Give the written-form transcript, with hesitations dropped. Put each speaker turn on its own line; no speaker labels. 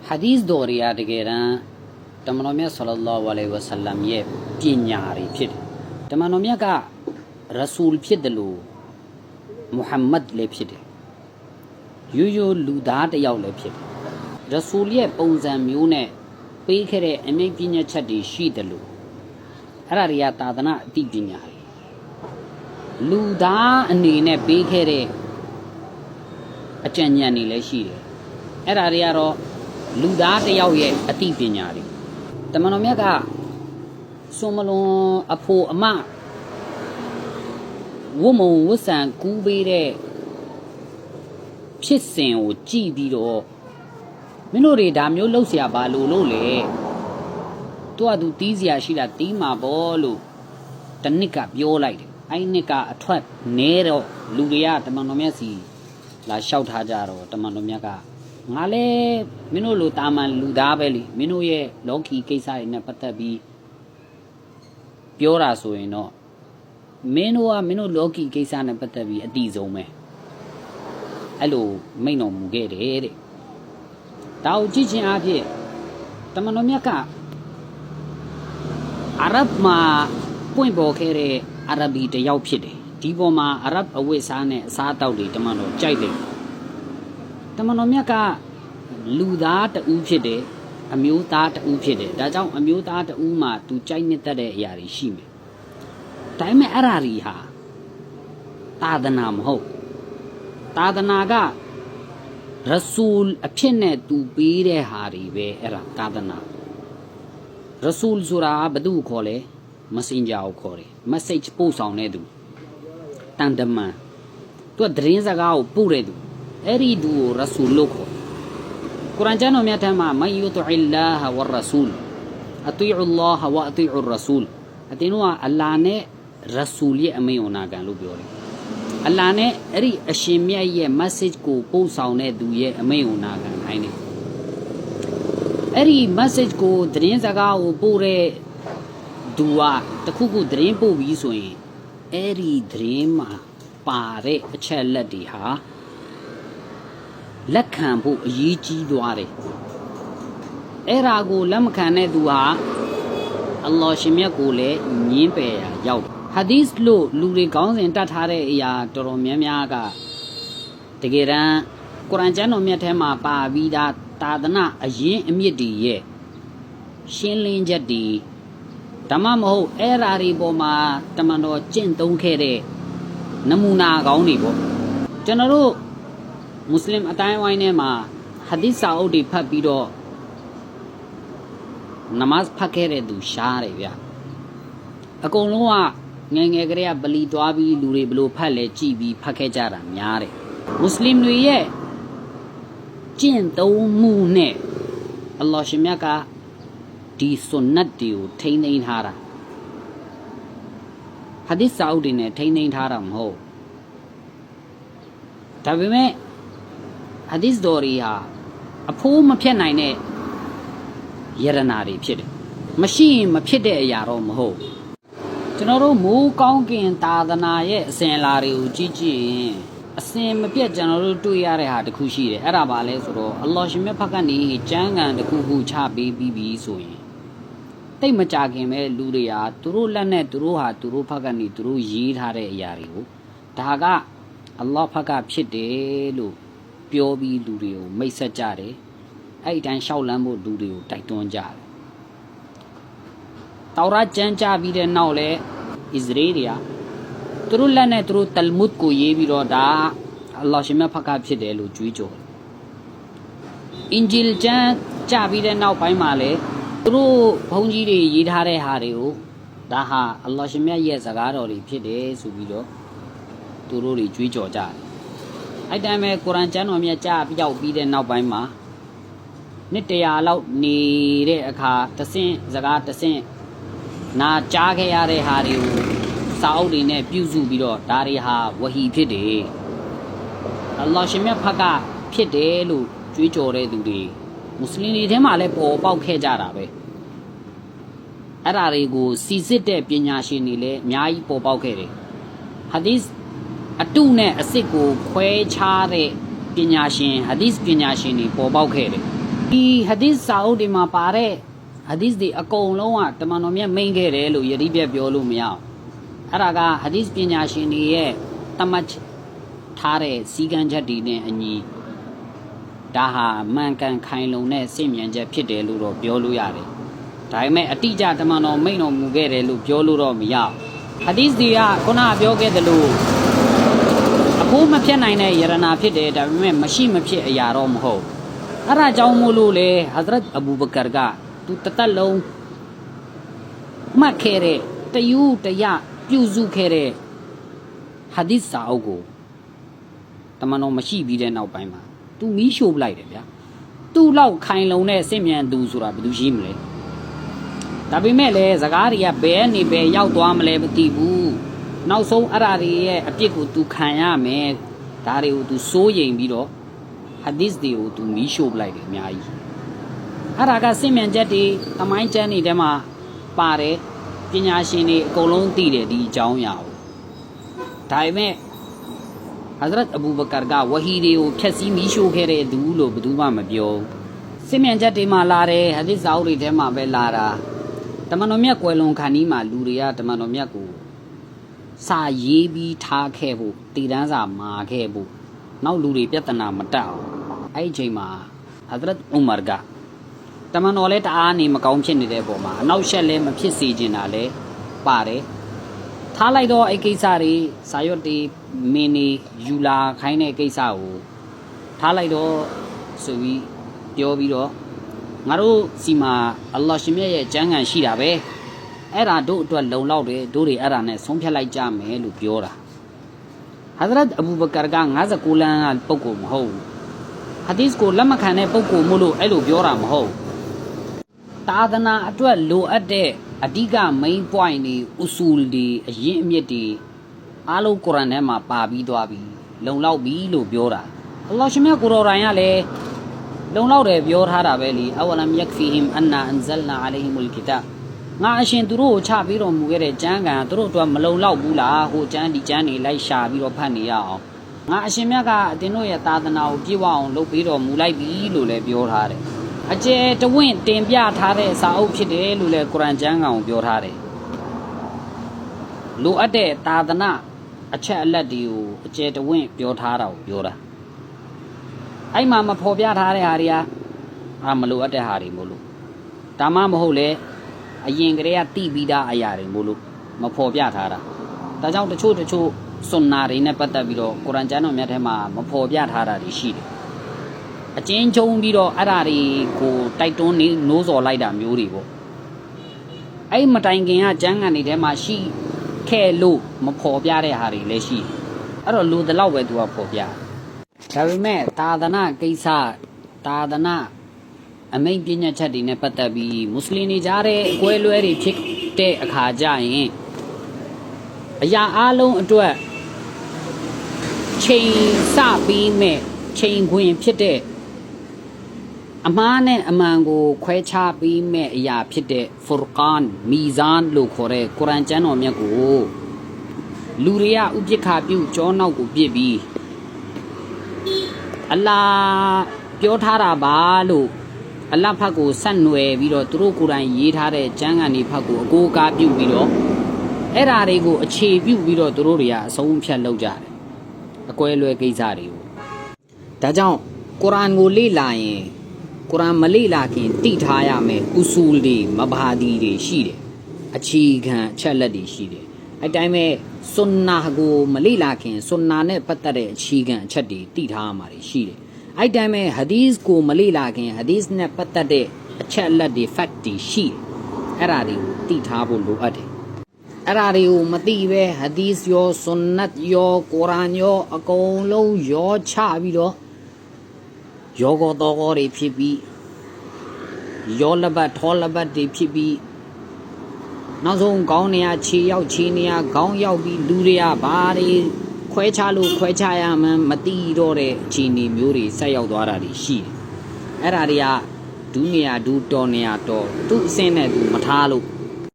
hadith တော်တွေကတကယ်တမ်းတမန်တော်မြတ်ဆလ္လာလဟ်အလိုင်ဝါဆလမ်ရဲ့ပညာတွေဖြစ်တယ်တမန်တော်မြတ်ကရဆူလ်ဖြစ်တယ်လို့မုဟမ္မဒ်လည်းဖြစ်တယ်ရိုးရိုးလူသားတစ်ယောက်လည်းဖြစ်တယ်ရဆူလ်ရဲ့ပုံစံမျိုးနဲ့ပေးခဲ့တဲ့အမြင့်ပညာချက်တွေရှိတယ်လို့အဲ့ဒါတွေကသာသနာအသိပညာတွေလူသားအနေနဲ့ပေးခဲ့တဲ့အကြံဉာဏ်တွေလည်းရှိတယ်အဲ့ဒါတွေကတော့လူသားတစ်ယောက်ရဲ့အသိပညာတွေတမန်တော်မြတ်ကစွန်မလွန်အဖို့အမဝုံမုံဝဆန်ကူးပေးတဲ့ဖြစ်စဉ်ကိုကြည့်ပြီးတော့မင်းတို့တွေဒါမျိုးလှုပ်เสียပါလို့လေသူကသူတီးเสียရှိတာတီးမှာပေါ့လို့တနစ်ကပြောလိုက်တယ်အဲ့နှစ်ကအထွက်နဲတော့လူတွေကတမန်တော်မြတ်စီလာလျှောက်ထားကြတော့တမန်တော်မြတ်ကငါလဲမင်းတို့လိုတာမန်လူသားပဲလေမင်းတို့ရဲ့လောကီကိစ္စတွေနဲ့ပတ်သက်ပြီးပြောတာဆိုရင်တော့မင်းတို့လောကီကိစ္စနဲ့ပတ်သက်ပြီးအတီးဆုံးပဲအဲ့လိုမိန့်တော်မူခဲ့တယ်တဲ့ဒါကိုကြည့်ချင်းအဖြစ်တမန်တော်မြတ်ကအာရဗ်မှာပွင့်ပေါ်ခဲ့တဲ့အာရဘီတစ်ယောက်ဖြစ်တယ်ဒီပေါ်မှာအာရဗ်အဝတ်စားနဲ့အစားအသောက်တွေတမန်တော်ကြိုက်တယ်တမန်တော်မြတ်ကလူသားတဦးဖြစ်တယ်အမျိုးသားတဦးဖြစ်တယ်ဒါကြောင့်အမျိုးသားတဦးမှာသူကြိုက်နှစ်သက်တဲ့အရာတွေရှိမယ်ဒါပေမဲ့အဲ့ဓာရီဟာသာသနာမဟုတ်သာသနာကရဆူလ်အဖြစ်နဲ့သူပေးတဲ့ဟာတွေပဲအဲ့ဒါသာသနာရဆူလ်ဆိုတာဘယ်သူကိုခေါ်လဲမက်ဆင်ဂျာကိုခေါ်တယ် message ပို့ဆောင်တဲ့သူတန်တမန်သူကသတင်းစကားကိုပို့တဲ့သူအဲ့ဒီသူကိုရဆူလ်လို့ခေါ်ကုရ်အာန်ကျမ်းတော်မြတ်ထဲမှာမန်ယူတူအီလာဟ်ဝရဆူလ်အတီအူလာဟ်ဝအတီအူရဆူလ်အတင်းတို့ကအလ္လာဟ်နဲ့ရဆူလ်ရဲ့အမိန့်ကိုနာခံလို့ပြောတယ်အလ္လာဟ်နဲ့အဲ့ဒီအရှင်မြတ်ရဲ့ message ကိုပို့ဆောင်တဲ့သူရဲ့အမိန့်ကိုနာခံခိုင်းတယ်အဲ့ဒီ message ကိုသတင်းစကားကိုပို့တဲ့သူကတခုခုသတင်းပို့ပြီးဆိုရင်အဲ့ဒီသတင်းမှာပါတဲ့အချက်လက်တွေဟာလက်ခံဖို့အရေးကြီးသွားတယ်အဲ့ဒါကိုလက်မခံတဲ့သူဟာအလ္လာဟ်ရှင်မြတ်ကိုလည်းညင်းပယ်ရာရောက်တယ်ဟာဒီသ်လို့လူတွေခေါင်းစဉ်တတ်ထားတဲ့အရာတော်တော်များများကတကယ်တမ်းကုရ်အာန်ကျမ်းတော်မြတ်ထဲမှာပါပြီးသားသာသနာအရင်အမြစ်တွေရဲ့ရှင်းလင်းချက်တွေဓမ္မမဟုတ်အဲ့ဓာရီပေါ်မှာတမန်တော်ကျင့်သုံးခဲ့တဲ့နမူနာကောင်းတွေပေါ့ကျွန်တော်တို့မွတ်စလင်အတိုင်းဝိုင်းထဲမှာဟာဒီသ်စာအုပ်တွေဖတ်ပြီးတော့နမတ်ဖတ်ခဲ့တဲ့သူရှားတယ်ဗျအကုန်လုံးကငယ်ငယ်ကလေးကဗလီသွားပြီးလူတွေဘလို့ဖတ်လဲကြည်ပြီးဖတ်ခဲ့ကြတာများတယ်မွတ်စလင်တွေရဲ့ကျင့်သုံးမှုနဲ့အလ္လာဟ်ရှင်မြတ်ကဒီဆွန်နတ်တွေကိုထိန်းသိမ်းထားတာဟာဒီသ်စာအုပ်တွေနဲ့ထိန်းသိမ်းထားတာမဟုတ်ဒါပေမဲ့ဟာဒီသ်တော်တွေဟာအဖိုးမဖြတ်နိုင်တဲ့ယရနာတွေဖြစ်တယ်မရှိရင်မဖြစ်တဲ့အရာတော့မဟုတ်ကျွန်တော်တို့မိုးကောင်းကင်သာသနာရဲ့အစဉ်အလာတွေကိုကြည့်ကြည့်ရင်အစဉ်မပြတ်ကျွန်တော်တို့တွေ့ရတဲ့ဟာတစ်ခုရှိတယ်အဲ့ဒါပါလဲဆိုတော့အလ္လာဟ်ရှင်မြတ်ဖက်ကနေကျမ်းဂန်တစ်ခုခုချပေးပြီးပြီဆိုရင်တိတ်မကြခင်ပဲလူတွေဟာသူတို့လက်နဲ့သူတို့ဟာသူတို့ဖက်ကနေသူတို့ရေးထားတဲ့အရာတွေကိုဒါကအလ္လာဟ်ဖက်ကဖြစ်တယ်လို့ပြောပြီးလူတွေကိုမိတ်ဆက်ကြတယ်အဲ့ဒီတိုင်းရှောက်လန်းဖို့လူတွေကိုတိုက်တွန်းကြတယ်တောရတ်ကျမ်းကြပြီးတဲ့နောက်လဲအစ္စရေးတွေကသူတို့လက်နဲ့သူတို့တလ်မုဒ်ကိုရေးပြီးတော့ဒါအလ္လာဟ်ရှင်မြတ်ဖက်ကဖြစ်တယ်လို့ကြွေးကြော်တယ်အင်ဂျီလ်ကျမ်းကြပြီးတဲ့နောက်ပိုင်းမှာလဲသူတို့ဘုန်းကြီးတွေရေးထားတဲ့ဟာတွေကိုဒါဟာအလ္လာဟ်ရှင်မြတ်ရဲ့စကားတော်တွေဖြစ်တယ်ဆိုပြီးတော့သူတို့တွေကြွေးကြော်ကြတယ်အဲ့တိုင်းပဲကုရ်အာန်ကျမ်းတော်မြတ်ကြပြောက်ပြီးတဲ့နောက်ပိုင်းမှာနှစ်တရာလောက်နေတဲ့အခါတဆင့်စကားတဆင့်နာကြားခဲ့ရတဲ့ဟာတွေကိုစာအုပ်တွေနဲ့ပြုစုပြီးတော့ဒါတွေဟာဝဟီဖြစ်တယ်အလ္လာဟ်ရှင်မြတ်ဖက်ကဖြစ်တယ်လို့ကြွေးကြော်တဲ့သူတွေမွတ်စလင်တွေထဲမှာလည်းပေါ်ပေါက်ခဲ့ကြတာပဲအဲ့ဒါတွေကိုစီစစ်တဲ့ပညာရှင်တွေလည်းအများကြီးပေါ်ပေါက်ခဲ့တယ်ဟာဒီသ်အတုနဲ့အစစ်ကိုခွဲခြားတဲ့ပညာရှင်ဟာဒီသ်ပညာရှင်တွေပေါ်ပေါက်ခဲ့တယ် ဒီဟာဒီစ်စာအုပ်တွေမှာပါတဲ့ဟာဒီစ်တွေအကုန်လုံးကတမန်တော်မြတ်မိန့်ခဲ့တယ်လို့ယတိပြတ်ပြောလို့မရအောင်အဲ့ဒါကဟာဒီစ်ပညာရှင်တွေရဲ့တမတ်ထားတဲ့စီကံချက်တွေနဲ့အညီဒါဟာမှန်ကန်ခိုင်လုံတဲ့စင့်မြန်ချက်ဖြစ်တယ်လို့တော့ပြောလို့ရတယ်ဒါပေမဲ့အတိအကျတမန်တော်မိန့်တော်မူခဲ့တယ်လို့ပြောလို့တော့မရအောင်ဟာဒီစ်တွေကခုနပြောခဲ့သလိုအဖိုးမဖြစ်နိုင်တဲ့ယရနာဖြစ်တယ်ဒါပေမဲ့မရှိမဖြစ်အရာတော့မဟုတ်အဲ့ဒါကြောင့်မို့လို့လေဟဇရတ်အဘူဘကာကသူတသက်လုံးမှတ်ခဲ့တဲ့တယူတရပြုစုခဲ့တဲ့ဟာဒီစ်စာအုပ်ကိုတမန်တော်မရှိပြီးတဲ့နောက်ပိုင်းမှာသူမီးရှို့ပလိုက်တယ်ဗျာသူ့လောက်ခိုင်လုံတဲ့စင့်မြန်သူဆိုတာဘယ်သူရှိမလဲဒါပေမဲ့လည်းစကားတွေကဘယ်နေဘယ်ရောက်သွားမလဲမသိဘူးနောက်ဆုံးအဲ့ဒါတွေရဲ့အပြစ်ကိုသူခံရမယ်ဒါတွေကိုသူစိုးရိမ်ပြီးတော့ဟာဒီစ်တွေကိုသူမီးရှို့ပလိုက်တယ်အများကြီးအဲ့ဒါကစင့်မြန်ချက်တွေအမိုင်းကျမ်းတွေထဲမှာပါတယ်ပညာရှင်တွေအကုန်လုံးသိတယ်ဒီအကြောင်းအရာကိုဒါပေမဲ့ဟဇရတ်အဘူဘကာကဝဟီတွေကိုဖျက်ဆီးမီးရှို့ခဲ့တဲ့သူလို့ဘယ်သူမှမပြောစင့်မြန်ချက်တွေမှာလာတယ်ဟာဒီစ်စာအုပ်တွေထဲမှာပဲလာတာတမန်တော်မြတ်ကွယ်လွန်ခါနီးမှာလူတွေကတမန်တော်မြတ်ကိုစာရေးပြီးထားခဲ့ဖို့တည်တန်းစာမာခဲ့ဖို့နောက်လူတွေပြဿနာမတက်အောင်အဲ့ဒီအချိန်မှာဟဇရတ်ဥမာကတမန်တော်လည်းတအားနေမကောင်းဖြစ်နေတဲ့ပုံမှာအနောက်ရှက်လည်းမဖြစ်စေချင်တာလည်းပါတယ်ထားလိုက်တော့အဲ့ကိစ္စတွေစာရွက်တွေမင်းနေယူလာခိုင်းတဲ့ကိစ္စကိုထားလိုက်တော့ဆိုပြီးပြောပြီးတော့ငါတို့စီမှာအလ္လာဟ်ရှင်မြတ်ရဲ့ကျမ်းဂန်ရှိတာပဲအဲ့ဒါတို့အတွက်လုံလောက်တယ်တို့တွေအဲ့ဒါနဲ့ဆုံးဖြတ်လိုက်ကြမယ်လို့ပြောတာဟဇရတ်အဘူဘကာက59လမ်းကပုဂ္ဂိုလ်မဟုတ်ဘူးဟာဒီစ်ကိုလက်မခံတဲ့ပုဂ္ဂိုလ်မို့လို့အဲ့လိုပြောတာမဟုတ်သာသနာအတွက်လိုအပ်တဲ့အဓိက main point တွေဥဆူလ်တွေအရင်းအမြစ်တွေအားလုံးကုရ်အာန်ထဲမှာပါပြီးသွားပြီလုံလောက်ပြီလို့ပြောတာအလ္လာဟ်ရှင်မြတ်ကိုယ်တော်တိုင်ကလည်းလုံလောက်တယ်ပြောထားတာပဲလीအဝလမ်ယက်ဖီဟင်အန်နာအန်ဇလ်နာအလိုင်ဟီမုလ်ကီတာငါအရှင်သူတို့ကိုချပြီးတော်မူခဲ့တဲ့ကျမ်းဂန်သူတို့အတွက်မလုံလောက်ဘူးလားဟိုကျမ်းဒီကျမ်းတွေလိုက်ရှာပြီးတော့ဖတ်နေရအောင်ငါအရှင်မြတ်ကအတင်းတို့ရဲ့သာသနာကိုပြည့်ဝအောင်လုပ်ပြီးတော်မူလိုက်ပြီလို့လည်းပြောထားတယ်အကျယ်တဝင့်တင်ပြထားတဲ့စာအုပ်ဖြစ်တယ်လို့လည်းကုရ်အာန်ကျမ်းဂန်ကိုပြောထားတယ်လိုအပ်တဲ့သာသနာအချက်အလက်တွေကိုအကျယ်တဝင့်ပြောထားတာကိုပြောတာအဲ့မှာမဖော်ပြထားတဲ့ဟာတွေကမလိုအပ်တဲ့ဟာတွေမို့လို့ဒါမှမဟုတ်လေအရင်ကတည်းကတိပြီးသားအရာတွေမို့လို့မဖော်ပြထားတာဒါကြောင့်တချို့စွန်နာတွေနဲ့ပတ်သက်ပြီးတော့ကုရ်အာန်ကျမ်းတော်မြတ်ထဲမှာမဖော်ပြထားတာတွေရှိတယ်အချင်းချုံပြီးတော့အဲ့ဒါတွေကိုတိုက်တွန်းနေနိုးစော်လိုက်တာမျိုးတွေပေါ့အဲ့မတိုင်ခင်ကကျမ်းဂန်တွေထဲမှာရှိခဲ့လို့မဖော်ပြတဲ့ဟာတွေလည်းရှိအဲ့တော့လူတလောက်ပဲသူကဖော်ပြဒါပေမဲ့သာသနာကိစ္စသာသနာအမိန့်ပြညတ်ချက်တွေနဲ့ပတ်သက်ပြီးမွတ်စလင်တွေကြားတဲ့အကွဲလွဲတွေဖြစ်တဲ့အခါကျရင်အရာအလုံးအတွက်ချိန်စပြီးမဲ့ချိန်ခွင်ဖြစ်တဲ့အမှားနဲ့အမှန်ကိုခွဲခြားပြီးမဲ့အရာဖြစ်တဲ့ဖူရ်ကာန်မီဇန်လို့ခေါ်တဲ့ကုရ်အာန်ကျမ်းတော်မြတ်ကိုလူတွေကဥပိ္ပခါပြုကြောနောက်ကိုပြစ်ပြီးအလ္လာဟ်ပြောထားတာပါလို့အလ္လာဟ်ဖတ်ကိုဆက်နွယ်ပြီးတော့သူတို့ကိုယ်တိုင်ရေးထားတဲ့ကျမ်းဂန်တွေဖတ်ကိုအကိုးကားပြုပြီးတော့အဲ့ဓာတွေကိုအခြေပြုပြီးတော့သူတို့တွေကအဆုံးဖြတ်လုပ်ကြတယ်အကွဲလွဲကိစ္စတွေကိုဒါကြောင့်ကုရ်အာန်ကိုလေ့လာရင်ကုရ်အာန်မလေ့လာခင်သိထားရမယ်ဥဆူလ်တွေမဘာဒီတွေရှိတယ်အခြေခံအချက်လက်တွေရှိတယ်အဲ့တိုင်းပဲဆွန်နာကိုမလေ့လာခင်ဆွန်နာနဲ့ပတ်သက်တဲ့အခြေခံအချက်တွေသိထားရမှာရှိတယ်အဲ့တိုင်းပဲဟာဒီစ်ကိုမလေ့လာခင်ဟာဒီစ်နဲ့ပတ်သက်တဲ့အချက်လက်တွေ fact တွေရှိတယ်အဲ့ဒါတွေကိုသိထားဖို့လိုအပ်တယ်အဲ့ဒါတွေကိုမသိပဲဟာဒီစ်ရောဆွန်နတ်ရောကုရ်အာန်ရောအကုန်လုံးရောချပြီးတော့ယောဂတော်တွေဖြစ်ပြီးယောလဘတ်ထောလဘတ်တွေဖြစ်ပြီးနောက်ဆုံးခေါင်းနေရခြေရောက်ခြေနေရခေါင်းရောက်ပြီးလူတွေကဘာတွေခွဲခြားလို့ခွဲခြားရမှန်းမသိတော့တဲ့အခြေအနေမျိုးတွေဆက်ရောက်သွားတာတွေရှိတယ်အဲ့ဒါတွေကဒူးနေရဒူးတော်နေရတော်သူ့အစင်းနဲ့သူမထားလို့